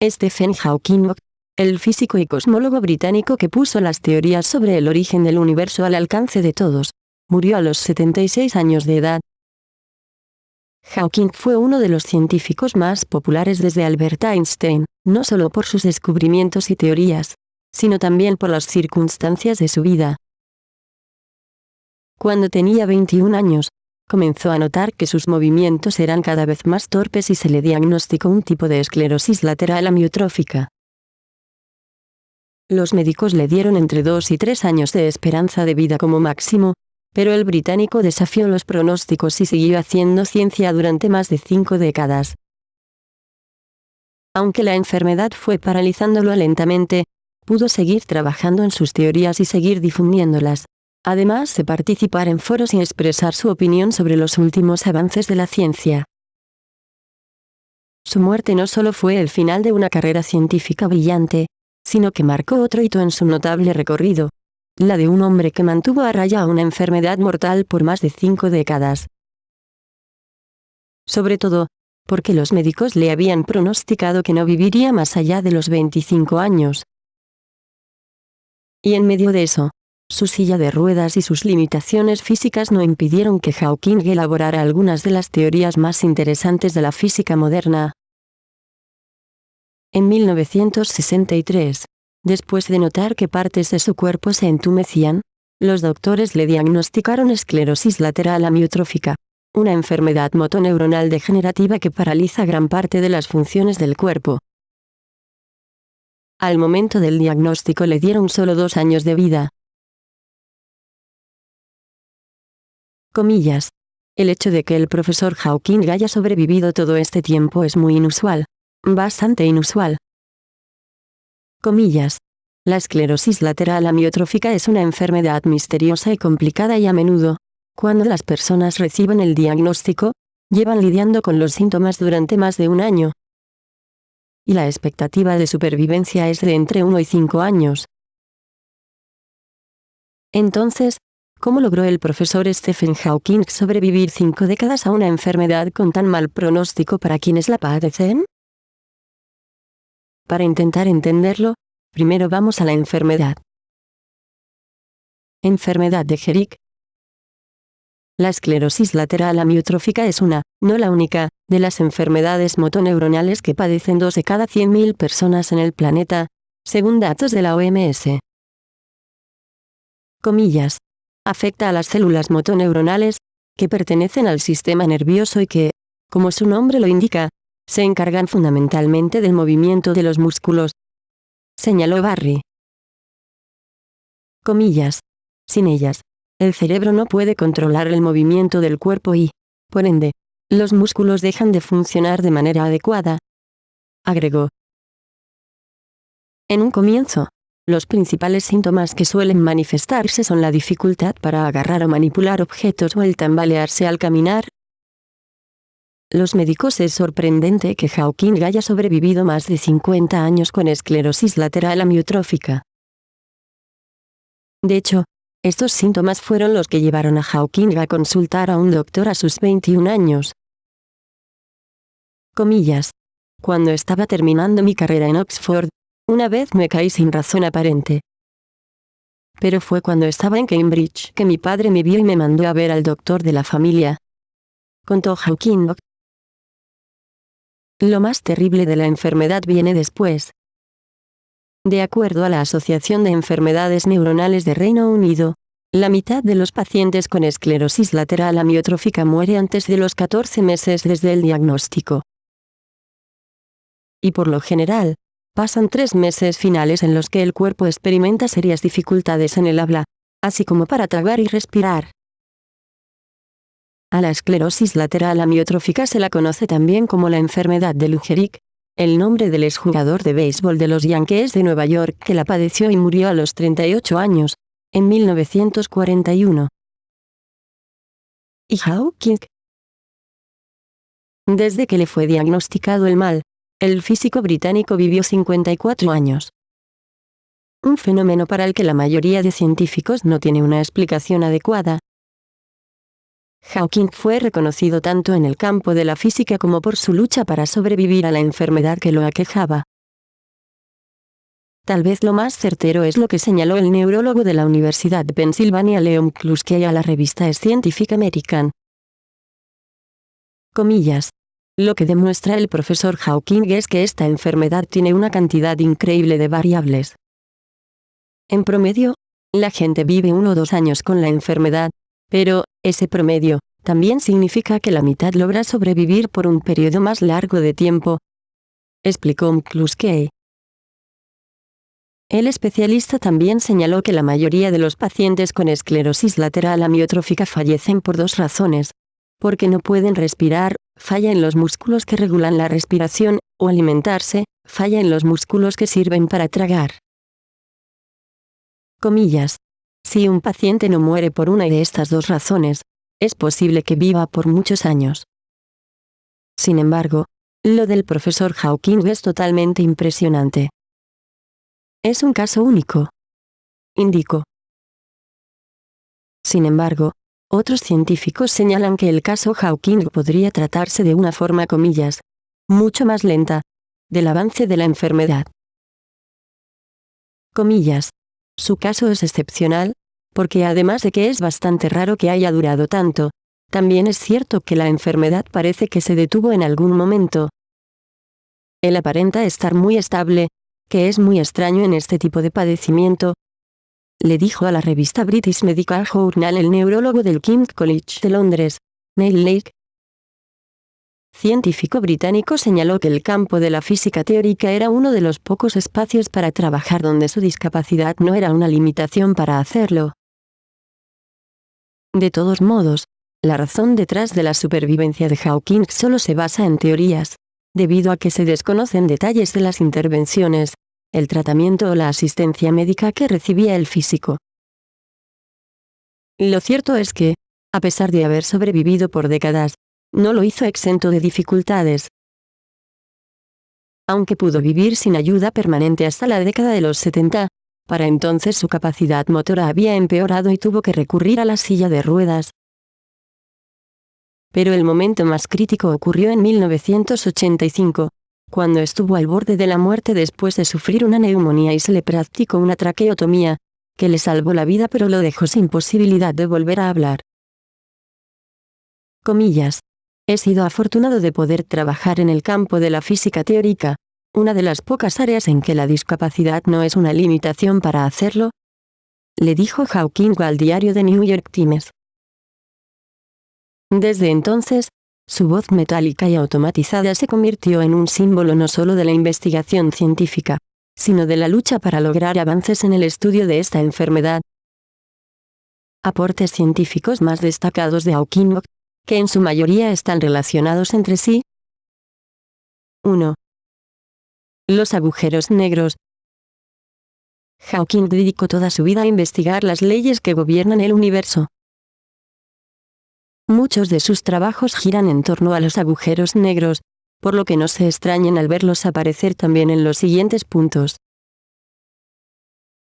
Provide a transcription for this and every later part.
Stephen Hawking, el físico y cosmólogo británico que puso las teorías sobre el origen del universo al alcance de todos, murió a los 76 años de edad. Hawking fue uno de los científicos más populares desde Albert Einstein, no solo por sus descubrimientos y teorías, sino también por las circunstancias de su vida. Cuando tenía 21 años, comenzó a notar que sus movimientos eran cada vez más torpes y se le diagnosticó un tipo de esclerosis lateral amiotrófica. Los médicos le dieron entre 2 y 3 años de esperanza de vida como máximo, pero el británico desafió los pronósticos y siguió haciendo ciencia durante más de 5 décadas. Aunque la enfermedad fue paralizándolo lentamente, pudo seguir trabajando en sus teorías y seguir difundiéndolas, además de participar en foros y expresar su opinión sobre los últimos avances de la ciencia. Su muerte no solo fue el final de una carrera científica brillante, sino que marcó otro hito en su notable recorrido, la de un hombre que mantuvo a raya una enfermedad mortal por más de 5 décadas. Sobre todo, porque los médicos le habían pronosticado que no viviría más allá de los 25 años. Y en medio de eso, su silla de ruedas y sus limitaciones físicas no impidieron que Hawking elaborara algunas de las teorías más interesantes de la física moderna. En 1963, después de notar que partes de su cuerpo se entumecían, los doctores le diagnosticaron esclerosis lateral amiotrófica, una enfermedad motoneuronal degenerativa que paraliza gran parte de las funciones del cuerpo. Al momento del diagnóstico le dieron solo 2 años de vida. Comillas. El hecho de que el profesor Hawking haya sobrevivido todo este tiempo es muy inusual. Bastante inusual. Comillas. La esclerosis lateral amiotrófica es una enfermedad misteriosa y complicada y a menudo, cuando las personas reciben el diagnóstico, llevan lidiando con los síntomas durante más de un año. Y la expectativa de supervivencia es de entre 1 y 5 años. Entonces, ¿cómo logró el profesor Stephen Hawking sobrevivir 5 décadas a una enfermedad con tan mal pronóstico para quienes la padecen? Para intentar entenderlo, primero vamos a la enfermedad. Enfermedad de Gerick. La esclerosis lateral amiotrófica es una, no la única, de las enfermedades motoneuronales que padecen 2 de cada 100.000 personas en el planeta, según datos de la OMS. Comillas. Afecta a las células motoneuronales, que pertenecen al sistema nervioso y que, como su nombre lo indica, se encargan fundamentalmente del movimiento de los músculos, señaló Barry. Comillas. Sin ellas, el cerebro no puede controlar el movimiento del cuerpo y, por ende, los músculos dejan de funcionar de manera adecuada, agregó. En un comienzo, los principales síntomas que suelen manifestarse son la dificultad para agarrar o manipular objetos o el tambalearse al caminar. Los médicos es sorprendente que Hawking haya sobrevivido más de 50 años con esclerosis lateral amiotrófica. De hecho, estos síntomas fueron los que llevaron a Hawking a consultar a un doctor a sus 21 años. Comillas. Cuando estaba terminando mi carrera en Oxford, una vez me caí sin razón aparente. Pero fue cuando estaba en Cambridge que mi padre me vio y me mandó a ver al doctor de la familia, contó Hawking. Lo más terrible de la enfermedad viene después. De acuerdo a la Asociación de Enfermedades Neuronales de Reino Unido, la mitad de los pacientes con esclerosis lateral amiotrófica muere antes de los 14 meses desde el diagnóstico. Y por lo general, pasan 3 meses finales en los que el cuerpo experimenta serias dificultades en el habla, así como para tragar y respirar. A la esclerosis lateral amiotrófica se la conoce también como la enfermedad de Lou Gehrig, el nombre del exjugador de béisbol de los Yankees de Nueva York que la padeció y murió a los 38 años, en 1941. ¿Y Hawking? Desde que le fue diagnosticado el mal, el físico británico vivió 54 años. Un fenómeno para el que la mayoría de científicos no tiene una explicación adecuada. Hawking fue reconocido tanto en el campo de la física como por su lucha para sobrevivir a la enfermedad que lo aquejaba. Tal vez lo más certero es lo que señaló el neurólogo de la Universidad de Pensilvania Leon Kluskey a la revista Scientific American. Comillas. Lo que demuestra el profesor Hawking es que esta enfermedad tiene una cantidad increíble de variables. En promedio, la gente vive 1 o 2 años con la enfermedad, pero, ese promedio, también significa que la mitad logra sobrevivir por un periodo más largo de tiempo, explicó McCluskey. El especialista también señaló que la mayoría de los pacientes con esclerosis lateral amiotrófica fallecen por 2 razones. Porque no pueden respirar, falla en los músculos que regulan la respiración, o alimentarse, falla en los músculos que sirven para tragar. Comillas. Si un paciente no muere por una de estas 2 razones, es posible que viva por muchos años. Sin embargo, lo del profesor Hawking es totalmente impresionante. Es un caso único, indicó. Sin embargo, otros científicos señalan que el caso Hawking podría tratarse de una forma, comillas, mucho más lenta, del avance de la enfermedad. Comillas. Su caso es excepcional, porque además de que es bastante raro que haya durado tanto, también es cierto que la enfermedad parece que se detuvo en algún momento. Él aparenta estar muy estable, que es muy extraño en este tipo de padecimiento, le dijo a la revista British Medical Journal el neurólogo del King's College de Londres, Neil Lake. Científico británico señaló que el campo de la física teórica era uno de los pocos espacios para trabajar donde su discapacidad no era una limitación para hacerlo. De todos modos, la razón detrás de la supervivencia de Hawking solo se basa en teorías, debido a que se desconocen detalles de las intervenciones, el tratamiento o la asistencia médica que recibía el físico. Lo cierto es que, a pesar de haber sobrevivido por décadas, no lo hizo exento de dificultades. Aunque pudo vivir sin ayuda permanente hasta la década de los 70, para entonces su capacidad motora había empeorado y tuvo que recurrir a la silla de ruedas. Pero el momento más crítico ocurrió en 1985, cuando estuvo al borde de la muerte después de sufrir una neumonía y se le practicó una traqueotomía, que le salvó la vida pero lo dejó sin posibilidad de volver a hablar. Comillas. He sido afortunado de poder trabajar en el campo de la física teórica, una de las pocas áreas en que la discapacidad no es una limitación para hacerlo, le dijo Hawking al diario The New York Times. Desde entonces, su voz metálica y automatizada se convirtió en un símbolo no solo de la investigación científica, sino de la lucha para lograr avances en el estudio de esta enfermedad. Aportes científicos más destacados de Hawking, que en su mayoría están relacionados entre sí. 1. Los agujeros negros. Hawking dedicó toda su vida a investigar las leyes que gobiernan el universo. Muchos de sus trabajos giran en torno a los agujeros negros, por lo que no se extrañen al verlos aparecer también en los siguientes puntos.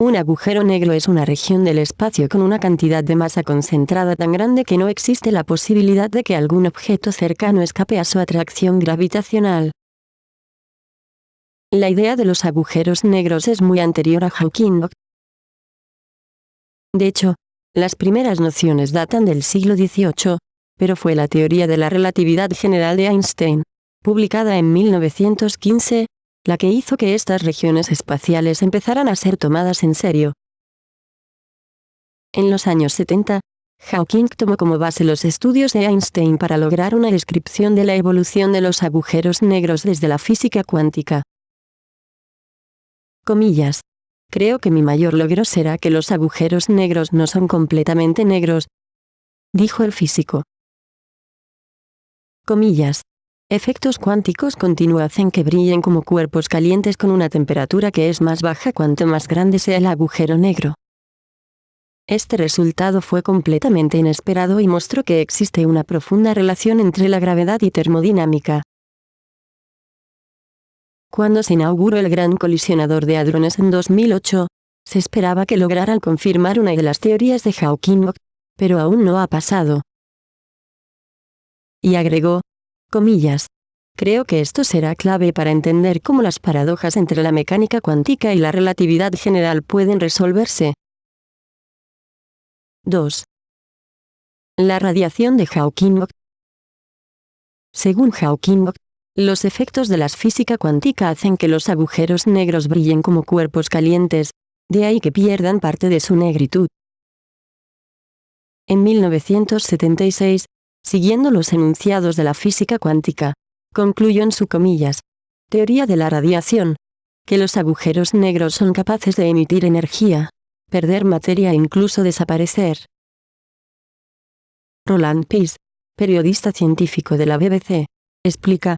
Un agujero negro es una región del espacio con una cantidad de masa concentrada tan grande que no existe la posibilidad de que algún objeto cercano escape a su atracción gravitacional. La idea de los agujeros negros es muy anterior a Hawking. De hecho, las primeras nociones datan del siglo XVIII, pero fue la teoría de la relatividad general de Einstein, publicada en 1915, la que hizo que estas regiones espaciales empezaran a ser tomadas en serio. En los años 70, Hawking tomó como base los estudios de Einstein para lograr una descripción de la evolución de los agujeros negros desde la física cuántica. Comillas. Creo que mi mayor logro será que los agujeros negros no son completamente negros, dijo el físico. Comillas. Efectos cuánticos continuos hacen que brillen como cuerpos calientes con una temperatura que es más baja cuanto más grande sea el agujero negro. Este resultado fue completamente inesperado y mostró que existe una profunda relación entre la gravedad y termodinámica. Cuando se inauguró el Gran Colisionador de Hadrones en 2008, se esperaba que lograran confirmar una de las teorías de Hawking, pero aún no ha pasado. Y agregó, comillas, Creo que esto será clave para entender cómo las paradojas entre la mecánica cuántica y la relatividad general pueden resolverse. 2. La radiación de Hawking. Según Hawking, los efectos de la física cuántica hacen que los agujeros negros brillen como cuerpos calientes, de ahí que pierdan parte de su negritud. En 1976, siguiendo los enunciados de la física cuántica, concluyó en su teoría de la radiación, que los agujeros negros son capaces de emitir energía, perder materia e incluso desaparecer. Roland Peace, periodista científico de la BBC, explica,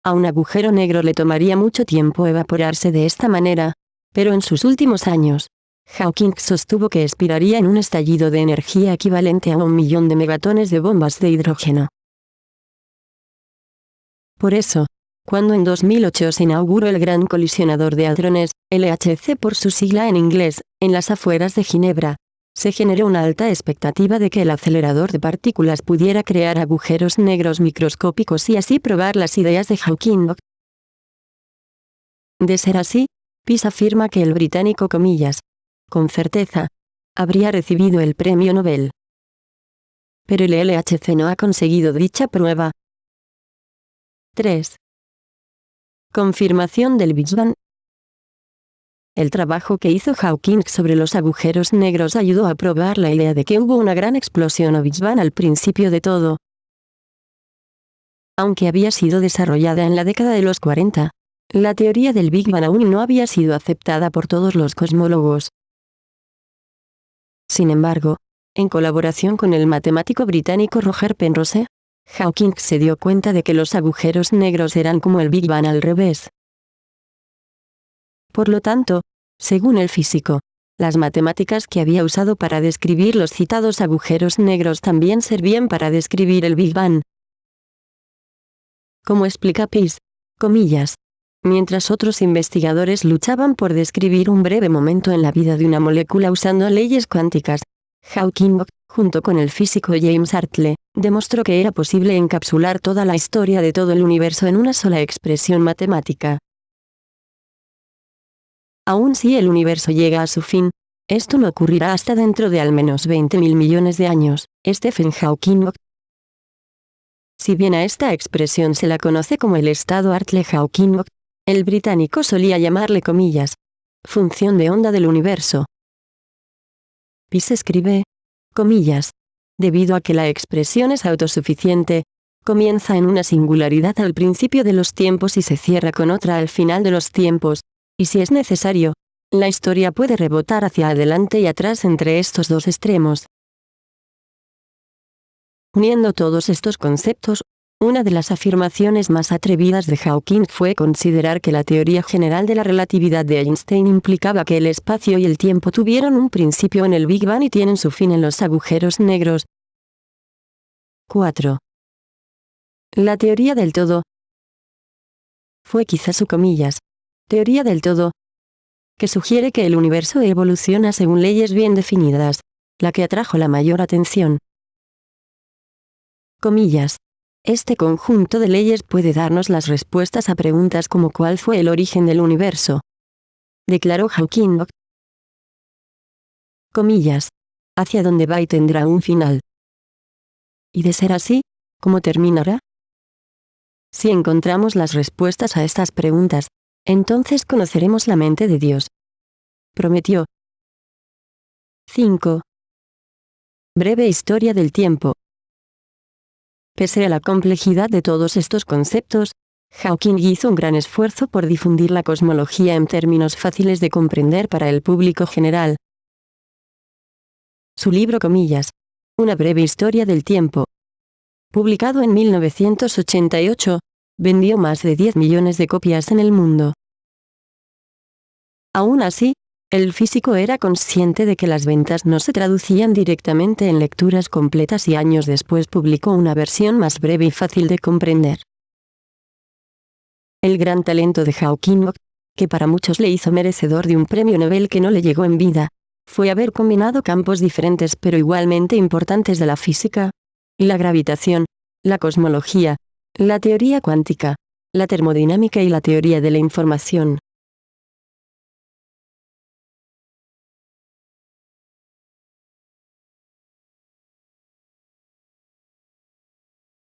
a un agujero negro le tomaría mucho tiempo evaporarse de esta manera, pero en sus últimos años, Hawking sostuvo que expiraría en un estallido de energía equivalente a 1.000.000 de megatones de bombas de hidrógeno. Por eso, cuando en 2008 se inauguró el Gran Colisionador de Hadrones, LHC por su sigla en inglés, en las afueras de Ginebra, se generó una alta expectativa de que el acelerador de partículas pudiera crear agujeros negros microscópicos y así probar las ideas de Hawking. De ser así, Peace afirma que el británico con certeza, habría recibido el premio Nobel. Pero el LHC no ha conseguido dicha prueba. 3. Confirmación del Big Bang. El trabajo que hizo Hawking sobre los agujeros negros ayudó a probar la idea de que hubo una gran explosión o Big Bang al principio de todo. Aunque había sido desarrollada en la década de los 40, la teoría del Big Bang aún no había sido aceptada por todos los cosmólogos. Sin embargo, en colaboración con el matemático británico Roger Penrose, Hawking se dio cuenta de que los agujeros negros eran como el Big Bang al revés. Por lo tanto, según el físico, las matemáticas que había usado para describir los citados agujeros negros también servían para describir el Big Bang. Como explica Peace, mientras otros investigadores luchaban por describir un breve momento en la vida de una molécula usando leyes cuánticas, Hawking, junto con el físico James Hartle, demostró que era posible encapsular toda la historia de todo el universo en una sola expresión matemática. Aun si el universo llega a su fin, esto no ocurrirá hasta dentro de al menos 20.000 millones de años. Stephen Hawking. Si bien a esta expresión se la conoce como el estado Hartle-Hawking, el británico solía llamarle función de onda del universo. Peace escribe, debido a que la expresión es autosuficiente, comienza en una singularidad al principio de los tiempos y se cierra con otra al final de los tiempos, y si es necesario, la historia puede rebotar hacia adelante y atrás entre estos dos extremos. Uniendo todos estos conceptos, una de las afirmaciones más atrevidas de Hawking fue considerar que la teoría general de la relatividad de Einstein implicaba que el espacio y el tiempo tuvieron un principio en el Big Bang y tienen su fin en los agujeros negros. 4. La teoría del todo. Fue quizá su teoría del todo, que sugiere que el universo evoluciona según leyes bien definidas, la que atrajo la mayor atención. Este conjunto de leyes puede darnos las respuestas a preguntas como ¿cuál fue el origen del universo?, declaró Hawking. Hacia dónde va y tendrá un final. Y de ser así, ¿cómo terminará? Si encontramos las respuestas a estas preguntas, entonces conoceremos la mente de Dios. Prometió. 5. Breve historia del tiempo. Pese a la complejidad de todos estos conceptos, Hawking hizo un gran esfuerzo por difundir la cosmología en términos fáciles de comprender para el público general. Su libro Una breve historia del tiempo, publicado en 1988, vendió más de 10 millones de copias en el mundo. Aún así, el físico era consciente de que las ventas no se traducían directamente en lecturas completas y años después publicó una versión más breve y fácil de comprender. El gran talento de Hawking, que para muchos le hizo merecedor de un premio Nobel que no le llegó en vida, fue haber combinado campos diferentes pero igualmente importantes de la física, la gravitación, la cosmología, La teoría cuántica, la termodinámica y la teoría de la información.